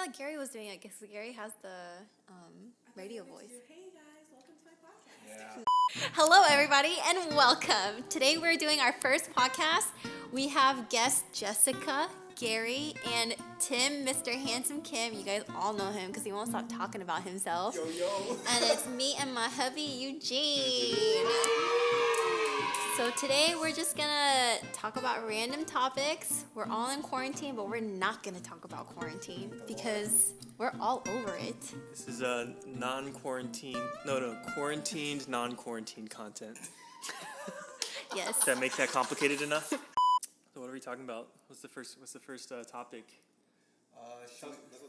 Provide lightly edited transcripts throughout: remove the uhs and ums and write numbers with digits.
thought Gary was doing it because Gary has the radio voice. Hey guys, welcome to my podcast. Yeah. Hello, everybody, and welcome. Today we're doing our first podcast. We have guests Jessica, Gary, and Tim, Mr. Handsome Kim. You guys all know him because he won't stop talking about himself. Yo. And it's me and my hubby, Eugene. So today we're just gonna talk about random topics. We're all in quarantine, but we're not gonna talk about quarantine because we're all over it. This is quarantined, non-quarantine content. Yes. Did I make that complicated enough? So what are we talking about? What's the first topic? Let's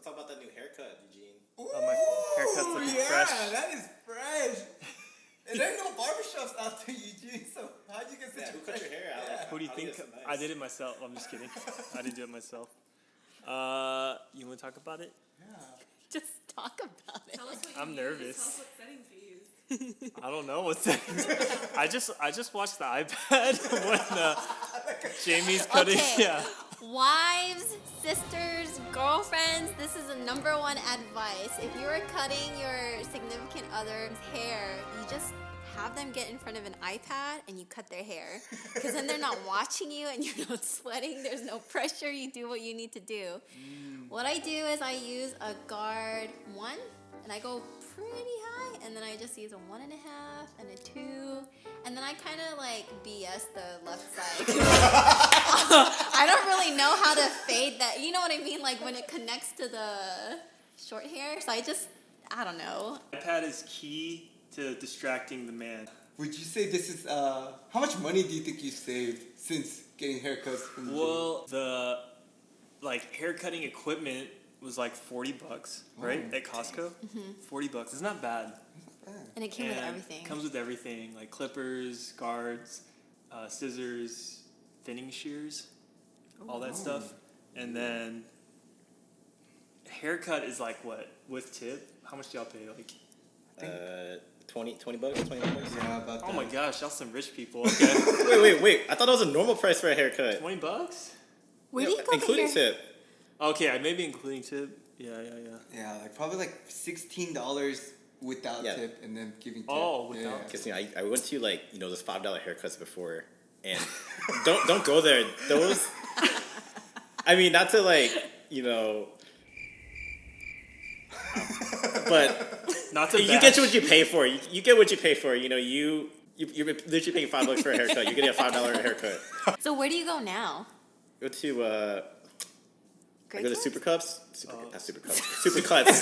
talk about that new haircut, Eugene. My haircut's looking fresh. That is fresh. And there ain't no barbershops out there, Eugene, so how'd you get such Who a cut your hair out? Yeah. Who do you think? Nice. I did it myself. I'm just kidding. I didn't do it myself. You want to talk about it? Just talk about it. Tell us what you I'm use. nervous. Tell us what settings you use. I don't know what's that. I just watched the iPad when Jamie's cutting. Okay. Yeah. Wives, sisters, girlfriends, this is the number one advice. If you are cutting your significant other's hair, you just have them get in front of an iPad and you cut their hair. Because then they're not watching you and you're not sweating. There's no pressure. You do what you need to do. What I do is I use a guard 1 and I go pretty high, and then I just use a 1.5 and a 2, and then I kind of like BS the left side. I don't really know how to fade that. You know what I mean? Like when it connects to the short hair. So I don't know. iPad is key to distracting the man. Would you say this is, how much money do you think you saved since getting haircuts from the gym? Well, the haircutting equipment was like $40, right? At Costco. $40. It's not bad. And it came with And everything. Comes with everything, like clippers, guards, scissors, thinning shears, all that stuff. And then haircut is like what with tip? How much do y'all pay? Like, $20 $20. Yeah, about oh that. my gosh, y'all some rich people. Okay, Wait. I thought that was a normal price for a haircut. $20. Where do you go Including get your... tip. Okay, maybe including tip. Yeah. Yeah, like probably like $16 without Yeah. tip and then giving tip. Oh, without yeah. tip. Because I went to those $5 haircuts before, and don't go there. Those, I mean, not to but Not to you bash. get what you pay for. You get what you pay for. You're literally paying $5 for a haircut. You're getting a $5 haircut. So where do you go now? Go to I go to Craigslist? Super Cups. Not Super Cups. Super Cuts.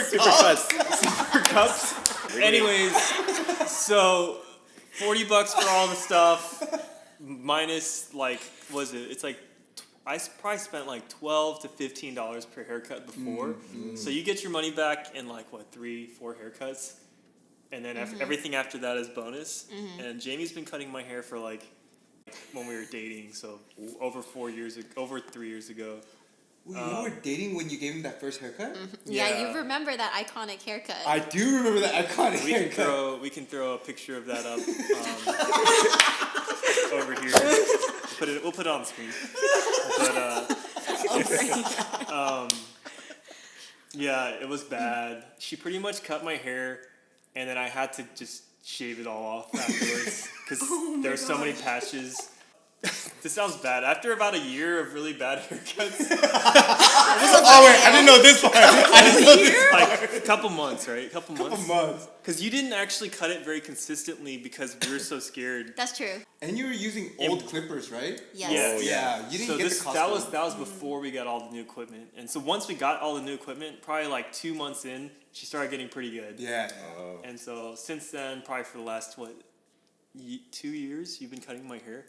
Super Cuts. Cups. Anyways, so $40 for all the stuff, minus it's like I probably spent like $12 to $15 per haircut before. So you get your money back in 3-4 haircuts, and then everything after that is bonus. And Jamie's been cutting my hair for when we were dating, so over 3 years ago. Wait, you were dating when you gave him that first haircut? Yeah, Yeah. you remember that iconic haircut. I do remember that iconic haircut. We can throw a picture of that up over here. We'll put it on the screen. But yeah, it was bad. She pretty much cut my hair, and then I had to just shave it all off afterwards because there were so many patches. This sounds bad. After about a year of really bad haircuts, Oh wait, I didn't know this part. like a couple months, right? Couple months. Because you didn't actually cut it very consistently because we were so scared. That's true. And you were using old clippers, right? Yes. Yeah. Yeah, you didn't So get the Costco. that was before we got all the new equipment, and so once we got all the new equipment, probably 2 months in, she started getting pretty good. Yeah. And so since then, probably for the last 2 years, you've been cutting my hair,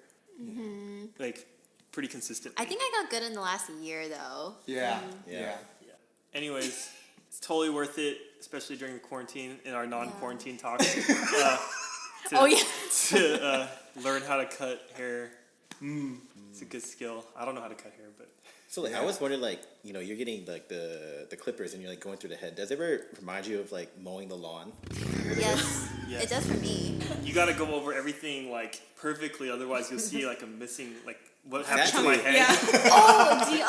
pretty consistent. I think I got good in the last year, though. Yeah. Yeah. Anyways, it's totally worth it, especially during the quarantine in our non-quarantine talks. Oh, yeah. To learn how to cut hair. It's a good skill. I don't know how to cut hair, but So I always wondered, you're getting the clippers and you're going through the head. Does it ever remind you of mowing the lawn? Yes. Yes. It does for me. you got to go over everything perfectly, otherwise you'll see a missing what happened to my Exactly. head. Yeah. Oh, do you...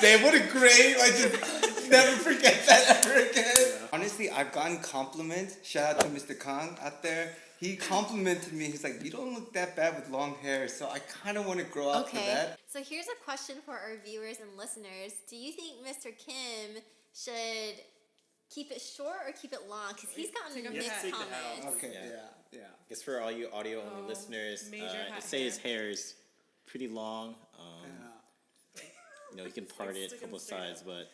babe. What a great, like, just never forget that ever again. Honestly, I've gotten compliments. Shout out to Mr. Kang out there. He complimented me. He's like, you don't look that bad with long hair. So I kind of want to grow out to Okay. that. So here's a question for our viewers and listeners. Do you think Mr. Kim should keep it short or keep it long? Because he's gotten Take off mixed the hat. comments. Okay, Yeah. yeah. I guess for all you audio only listeners, major hat I'd say his hair. hair is pretty long. Yeah. You know, you can part it a sticking couple straight sides, but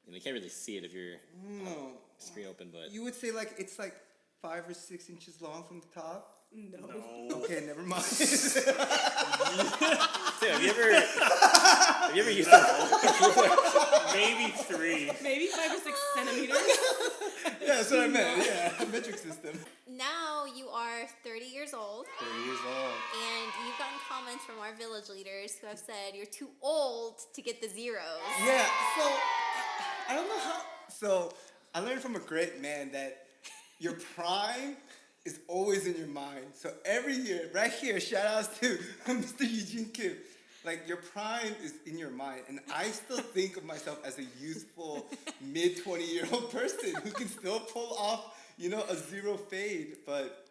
you can't really see it if you're No. screen open. But You would say like it's like 5 or 6 inches long from the top? No. No. Okay, never mind. Sam, have you ever used a Maybe 3. Maybe 5 or 6 centimeters. Yeah, that's what I meant. Yeah, metric system. Now you are 30 years old, 30 years old. and you've gotten comments from our village leaders who have said you're too old to get the zeros. Yeah, so I don't know how. So I learned from a great man that your prime is always in your mind. So every year, right here, shout outs to Mr. Eugene Kim. Like your prime is in your mind, and I still think of myself as a youthful mid 20-year-old person who can still pull off, you know, a zero fade. But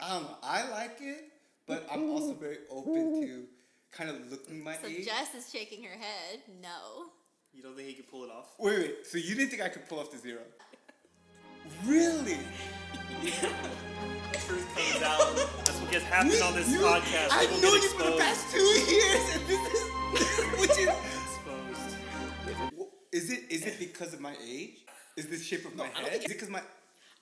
I don't know. I like it, but I'm also very open to kind of looking my So age. Jess is shaking her head. No. You don't think he could pull it off? Wait. So you didn't think I could pull off the zero? Really? Truth comes out. That's what gets happened on this podcast. I've People known get you for the exposed. past 2 years, and this is which Exposed. is it because of my age? Is this shape of my head? Is it because my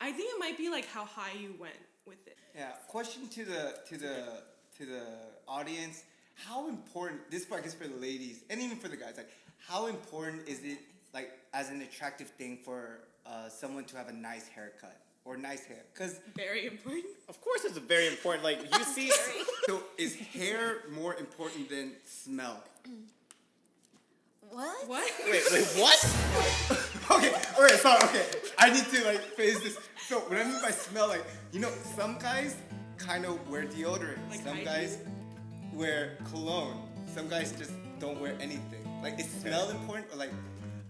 I think it might be like how high you went with it. yeah? Question to the audience: how important this part is for the ladies and even for the guys? Like, how important is it, like, as an attractive thing for someone to have a nice haircut or nice hair? Because Very important. Of course, it's very important. Like you see, so is hair more important than smell? What? What? wait, what? Okay, alright, sorry, okay. I need to like phrase this. So what I mean by smell, like, you know, some guys kind of wear deodorant. Like Some hygiene? guys wear cologne. Some guys just don't wear anything. Like, is smell important? Or like,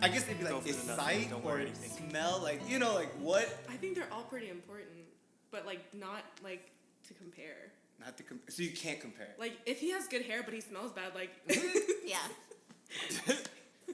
I guess it'd be Go like, for is the nothing, sight don't wear or anything. smell? Like, you know, like what? I think they're all pretty important, but like not like to compare. Not to so you can't compare. Like if he has good hair but he smells bad, like Yeah.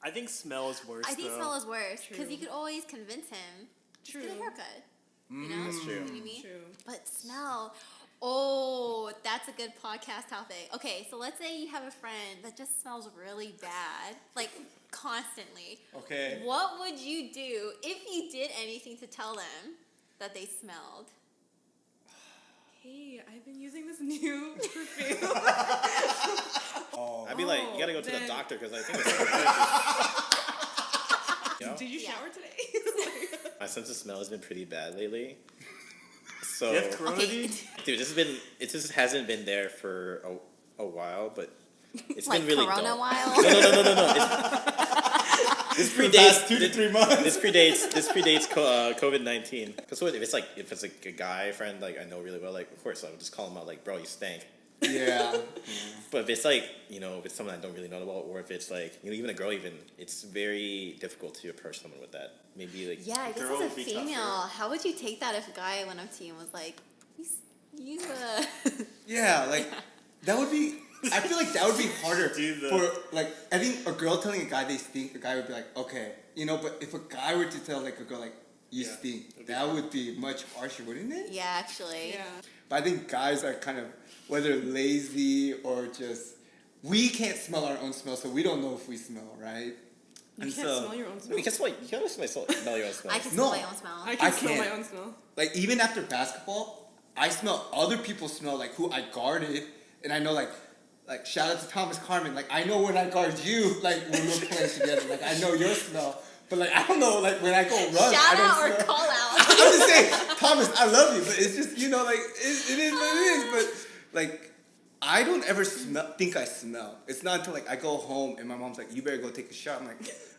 I think smell is worse. I think though. smell is worse because True. you could always convince him. Just get a True. haircut. You know? That's true. You know what I mean? true. But smell. Oh, that's a good podcast topic. Okay, so let's say you have a friend that just smells really bad, like constantly. Okay. What would you do if you did anything to tell them that they smelled? Hey, I've been using this new perfume. Oh. I'd be like, you gotta go to the then- doctor because I think it's. You know? Did you Yeah. shower today? My sense of smell has been pretty bad lately. So, You have corona, Okay. dude? dude, it just hasn't been there for a while, but it's Like been really Corona dull. while? No. This Past predates 2 to 3 months. This predates COVID-19. Because if it's like a guy friend like I know really well, like of course I would just call him out like, bro, you stank. Yeah. But if it's like, you know, if it's someone I don't really know about, or if it's like, you know, even a girl, it's very difficult to approach someone with that. Maybe like, Yeah, I guess Girl as a would be tougher. female, how would you take that if a guy went up to you and was like, you Yeah, like that would be. I feel like that would be harder Do the- for like. I think a girl telling a guy they stink, a guy would be like, okay, you know. But if a guy were to tell like a girl like you Yeah, stink, it'd be that would be much harsher, wouldn't it? Yeah, actually. yeah. But I think guys are kind of whether lazy or just we can't smell our own smell, so we don't know if we smell, right? You And can't so, smell your own smell. because what? You gotta smell your own smell. I can No. smell my own smell. I can I smell my can't. own smell. like even after basketball, I smell other people's smell, like who I guarded, and I know like shout out to Thomas Carmen, like I know when I guard you, like when we're playing together, like I know your smell, but like I don't know, like when I go run, I Shout don't out or smell. call out. I'm just saying, Thomas, I love you, but it's just like it is what it is, but like. I don't ever think I smell. It's not until like I go home and my mom's like, "You better go take a shot." I'm like,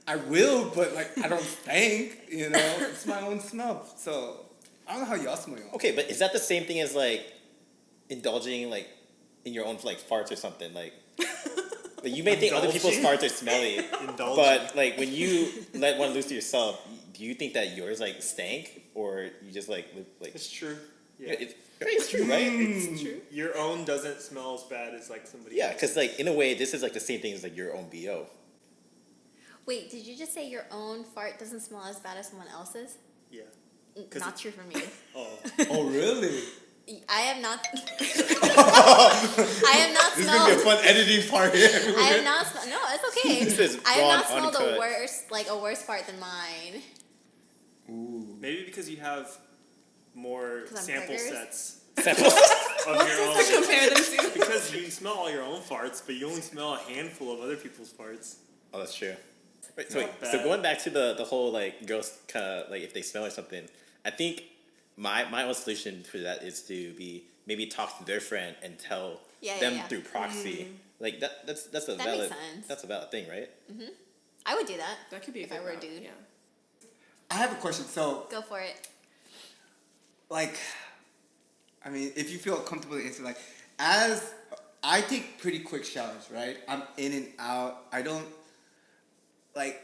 "I will," but like I don't stink. You know, it's my own smell. So I don't know how y'all smell. Y'all. Okay, but is that the same thing as like indulging like in your own like farts or something? Like Like, you may think other people's farts are smelly, Indulging. but like when you let one loose to yourself, do you think that yours like stank, or you just like It's true. Yeah, Yeah. it's true, right? It's true. Your own doesn't smell as bad as like somebody Yeah, else. because like in a way, this is like the same thing as like your own BO. Wait, did you just say your own fart doesn't smell as bad as someone else's? Yeah. N- 'Cause Not true for me. Oh. Oh, really? I have not. I have not This is gonna be a smelled. fun editing part here. I have not smelled. No, it's okay. This is I have raw not and smelled uncut. a worse fart than mine. Ooh. Maybe because you have more 'Cause I'm sample preggers? sets Samples. of your To own. compare them to. Because you smell all your own farts, but you only smell a handful of other people's farts. Oh, that's true. Wait, It's so, not so bad. going back to the whole like girls kind of like if they smell or something, I think my own solution for that is to be maybe talk to their friend and tell Yeah, them yeah. through proxy. Like that's a That makes valid sense. that's a valid thing, right? I would do that. That could be a If good I were a route, dude. Yeah. I have a question. So, Go for it. like, I mean, if you feel comfortable to answer, like, as I take pretty quick showers, right? I'm in and out. I don't, like,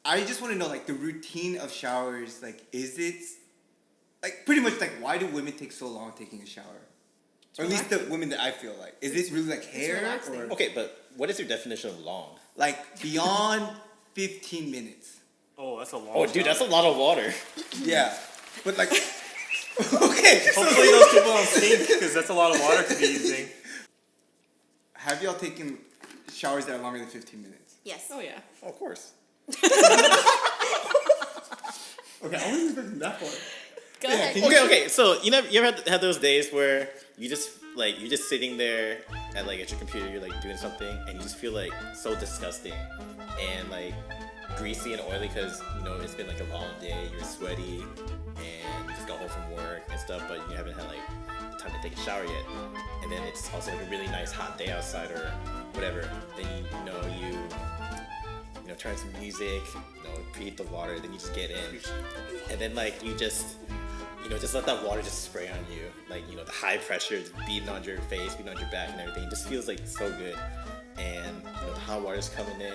I just want to know, like, the routine of showers. Like, is it, like, pretty much, like, why do women take so long taking a shower? Or at least the women that I feel like. Is it really, like, hair? relaxing. Or, Okay, but what is your definition of long? like, beyond 15 minutes? Oh, that's a long Oh, dude, that's a lot of water. Yeah. But, like, okay. so- Hopefully those people don't stink, because that's a lot of water to be using. Have y'all taken showers that are longer than 15 minutes? Yes. Oh yeah. Oh, of course. Okay, I wasn't expecting that far. Go Yeah, ahead. can Okay. So you ever had those days where you just like you're just sitting there at like at your computer, you're like doing something, and you just feel like so disgusting and like greasy and oily because you know it's been like a long day, you're sweaty, and you just got home from work and stuff, but you haven't had like time to take a shower yet, and then it's also like a really nice hot day outside or whatever. Then you turn some music, preheat the water, then you just get in, and then like you just just let that water just spray on you, like the high pressure just beating on your face, beating on your back and everything. It just feels like so good, and the hot water's coming in,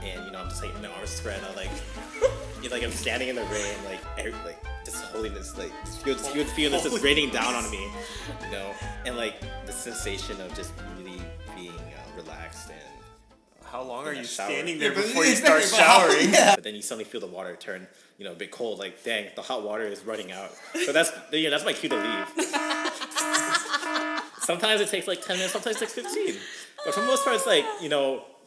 and I'm just like arms spread out, like like I'm standing in the rain, like just holding this, like you would feel this just raining down on me, and like the sensation of just really being relaxed and. How long are you Shower. standing there Yeah, but before you exactly, start but how- showering? yeah. But then you suddenly feel the water turn, a bit cold. Like, dang, the hot water is running out. So that's my cue to leave. Sometimes it takes like 10 minutes, sometimes it takes 15. But for the most part, it's like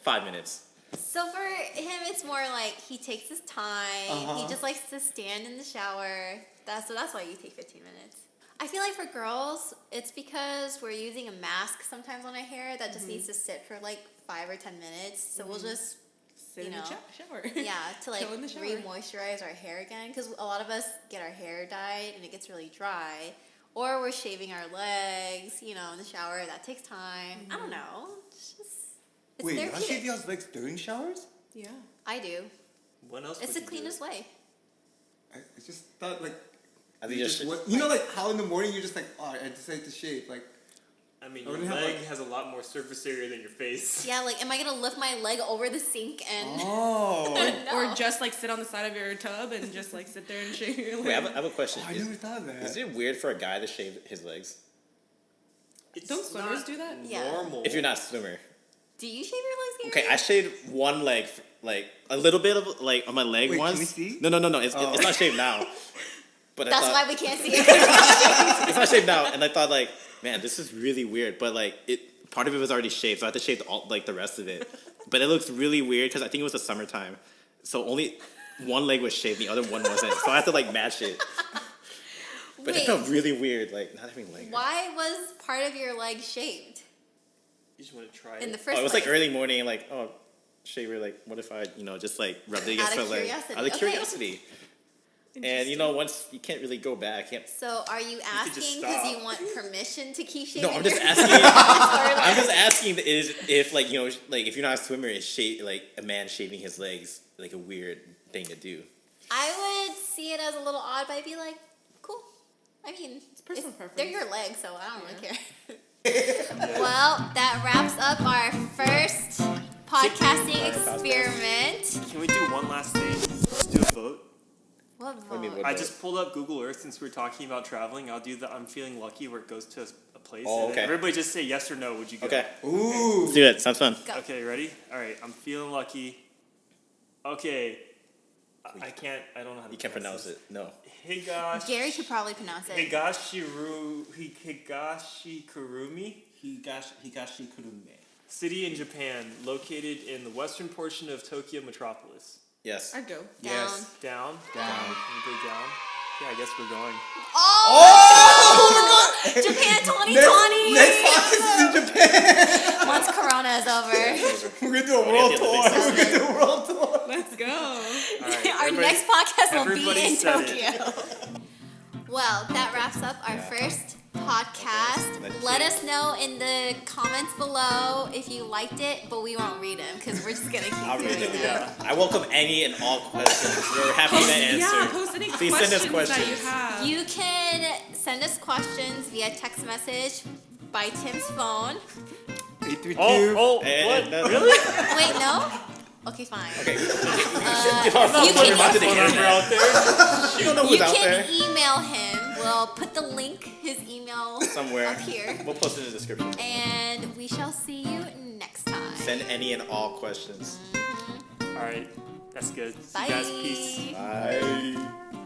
5 minutes. So for him, it's more like he takes his time. Uh-huh. He just likes to stand in the shower. That's why you take 15 minutes. I feel like for girls, it's because we're using a mask sometimes on our hair that just needs to sit for like 5 or 10 minutes. So we'll just Sit in the shower. yeah to like Chill in the shower. re-moisturize our hair again, because a lot of us get our hair dyed and it gets really dry, or we're shaving our legs in the shower. That takes time. I don't know. It's Wait, y'all therapeutic. shave y'all's legs during showers? Yeah. I do. When else? It's would the you do cleanest way. I just thought like I think you just like how in the morning you're just like, oh, I decided to shave. Like, I mean, I your wouldn't have, leg like- has a lot more surface area than your face. Yeah, like, am I gonna lift my leg over the sink and? oh, No. Or just like sit on the side of your tub and just like sit there and shave your legs. Wait, I have a question. I never thought of that. Is it weird for a guy to shave his legs? It's Don't swimmers not do that? Yeah. normal. If you're not a swimmer. Do you shave your legs, Okay, I shaved one leg, like a little bit of like on my leg Wait, can once. we see? No, it's not shaved now. But That's I why thought, we can't see it. it's not shaved now, and I thought like, man, this is really weird. But like, part of it was already shaved, so I had to shave the rest of it. But it looks really weird because I think it was the summertime, so only one leg was shaved, the other one wasn't. So I had to like match it. But it Wait, felt really weird, like not having leg. why was part of your leg shaved You just want to try in the it. first It was place? like early morning, like shaver, like what if I just like rubbed it against Out my of leg curiosity, out of okay. curiosity. And once you can't really go back. So are you could just asking because stop. you want permission to keep shaving? No, I'm just your- asking. Or I'm like- just asking if like like if you're not a swimmer, is like a man shaving his legs like a weird thing to do? I would see it as a little odd, but I'd be like, cool. I mean, it's personal They're preference. your legs, so I don't really care. Well, that wraps up our first podcasting Alright, podcast. experiment. Can we do one last thing? Let's do a vote. What do you mean, vote? what I just pulled up Google Earth since we're talking about traveling. I'll do the I'm feeling lucky where it goes to a place. Oh, and then okay. everybody just say yes or no. Would you go? Okay. Ooh. Let's do it. Sounds fun. Go. Okay, ready? All right. I'm feeling lucky. Okay. I can't. I don't know how to. You can't pronounce it. No. Higashi. Gary could probably pronounce it. Higashi Kurumi. Higashi Kurume. City in Japan, located in the western portion of Tokyo metropolis. Yes. I'd go. Down. Yes. Down? Down. Anybody down? Yeah, I guess we're going. Oh! Japan 2020! Next podcast is in Japan. Once Corona is over. We're gonna do a Oh, world yeah, tour. yeah, We're gonna do a world tour. Let's go. All right, Our everybody- next podcast will be everybody in said Tokyo. Well, that wraps up our first podcast. Let's Let see. us know in the comments below if you liked it, but we won't read them because we're just gonna keep I'll read doing it. them. Yeah. I welcome any and all questions. We're happy to answer. Yeah, post any Please questions, send us that you questions. have. You can send us questions via text message by Tim's phone. 832. What? no. Really? Wait, no? Okay, fine. Okay. You Phone can- number out to the Phone number internet. out there. You don't know You who's out can there. email him. We'll put the link, his email, Somewhere. up here. We'll post it in the description. And we shall see you next time. Send any and all questions. All right. That's good. See Bye. you guys. Peace. Bye.